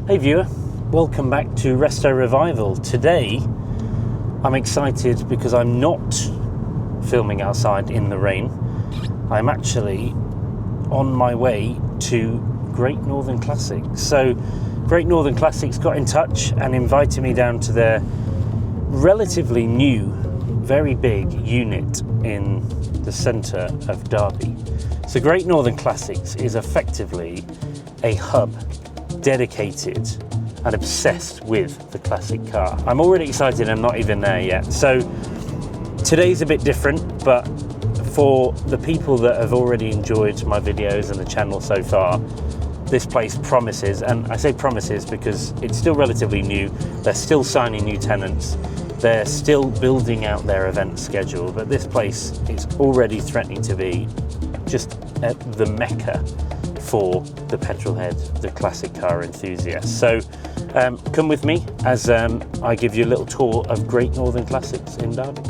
Hey viewer, welcome back to Resto Revival. Today I'm excited because I'm not filming outside in the rain. I'm actually on my way to Great Northern Classics. So Great Northern Classics got in touch and invited me down to their relatively new, very big unit in the centre of Derby. So Great Northern Classics is effectively a hub dedicated and obsessed with the classic car. I'm already excited, I'm not even there yet. So today's a bit different, but for the people that have already enjoyed my videos and the channel so far, this place promises, and I say promises because it's still relatively new. They're still signing new tenants. They're still building out their event schedule, but this place is already threatening to be just the mecca for the petrol head, the classic car enthusiast. So come with me as I give you a little tour of Great Northern Classics in Derby.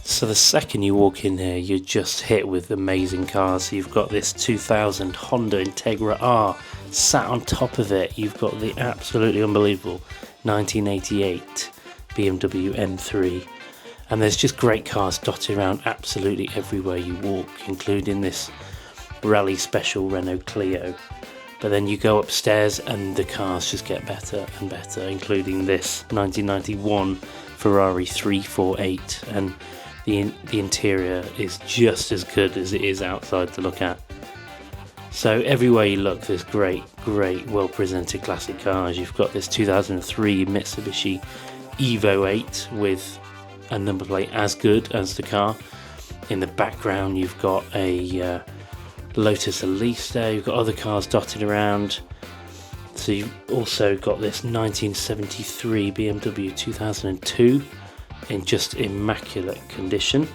So the second you walk in here, you're just hit with amazing cars. So you've got this 2000 Honda Integra R sat on top of it. You've got the absolutely unbelievable 1988 BMW M3. And there's just great cars dotted around absolutely everywhere you walk, including this rally special Renault Clio. But then you go upstairs and the cars just get better and better, including this 1991 Ferrari 348. And the interior is just as good as it is outside to look at. So everywhere you look, there's great, well-presented classic cars. You've got this 2003 Mitsubishi Evo 8 with a number plate as good as the car. In the background, you've got a Lotus Elise there. You've got other cars dotted around. So you've also got this 1973 BMW 2002 in just immaculate condition.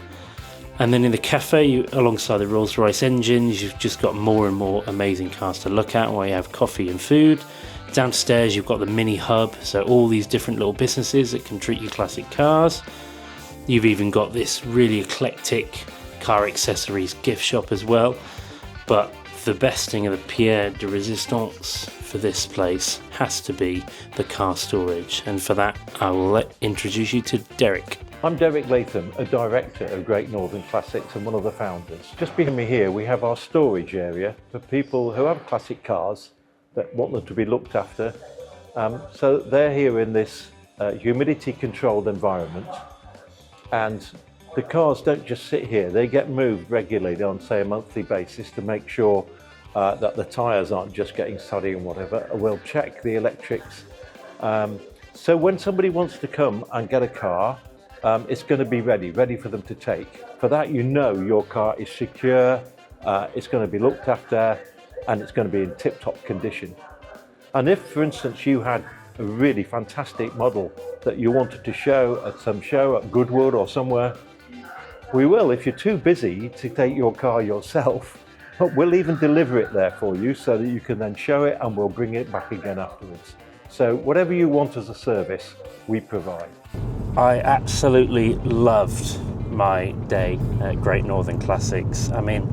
And then in the cafe, alongside the Rolls-Royce engines, you've just got more and more amazing cars to look at, where you have coffee and food. Downstairs you've got the mini hub, so all these different little businesses that can treat you classic cars. You've even got this really eclectic car accessories gift shop as well. But the best thing of the Pierre de Resistance for this place has to be the car storage, and for that I will introduce you to Derek. I'm Derek Latham, a director of Great Northern Classics and one of the founders. Just behind me here we have our storage area for people who have classic cars that want them to be looked after. So they're here in this humidity controlled environment, and the cars don't just sit here, they get moved regularly on, say, a monthly basis to make sure that the tyres aren't just getting soddy and whatever. We'll check the electrics. So when somebody wants to come and get a car, it's going to be ready for them to take. For that, you know your car is secure, it's going to be looked after, and it's going to be in tip-top condition. And if, for instance, you had a really fantastic model that you wanted to show at some show at Goodwood or somewhere, we will. If you're too busy to take your car yourself, but we'll even deliver it there for you so that you can then show it, and we'll bring it back again afterwards. So whatever you want as a service, we provide. I absolutely loved my day at Great Northern Classics. I mean,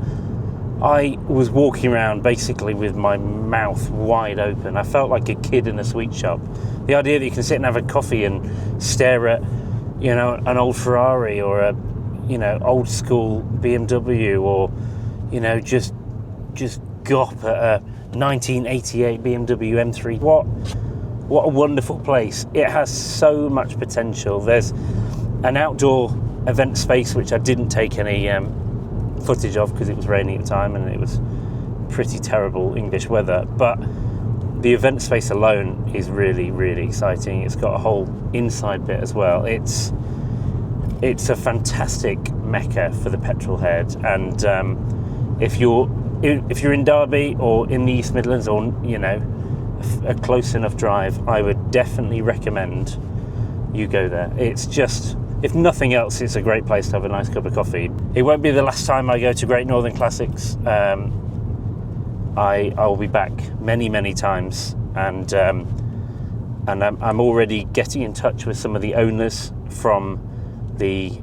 I was walking around basically with my mouth wide open. I felt like a kid in a sweet shop. The idea that you can sit and have a coffee and stare at, you know, an old Ferrari or a, you know, old school BMW, or, you know, just gop at a 1988 BMW M3. What a wonderful place. It has so much potential. There's an outdoor event space which I didn't take any footage of because it was raining at the time and it was pretty terrible English weather, but the event space alone is really exciting. It's got a whole inside bit as well. It's a fantastic mecca for the petrol head, and if you're in Derby or in the East Midlands, or, you know, a close enough drive, I would definitely recommend you go there. It's just, if nothing else, it's a great place to have a nice cup of coffee. It won't be the last time I go to Great Northern Classics. I will be back many times, and and I'm already getting in touch with some of the owners from the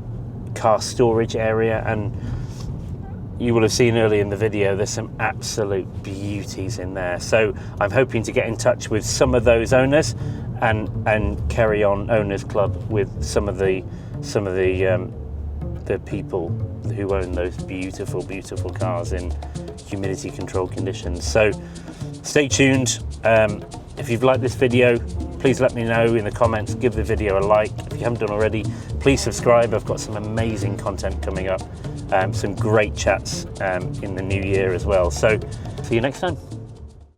car storage area, and you will have seen earlier in the video there's some absolute beauties in there. So I'm hoping to get in touch with some of those owners and carry on Owners Club with some of the people who own those beautiful cars in humidity control conditions. So stay tuned. If you've liked this video, please let me know in the comments. Give the video a like. If you haven't done already, please subscribe. I've got some amazing content coming up, some great chats in the new year as well. So see you next time.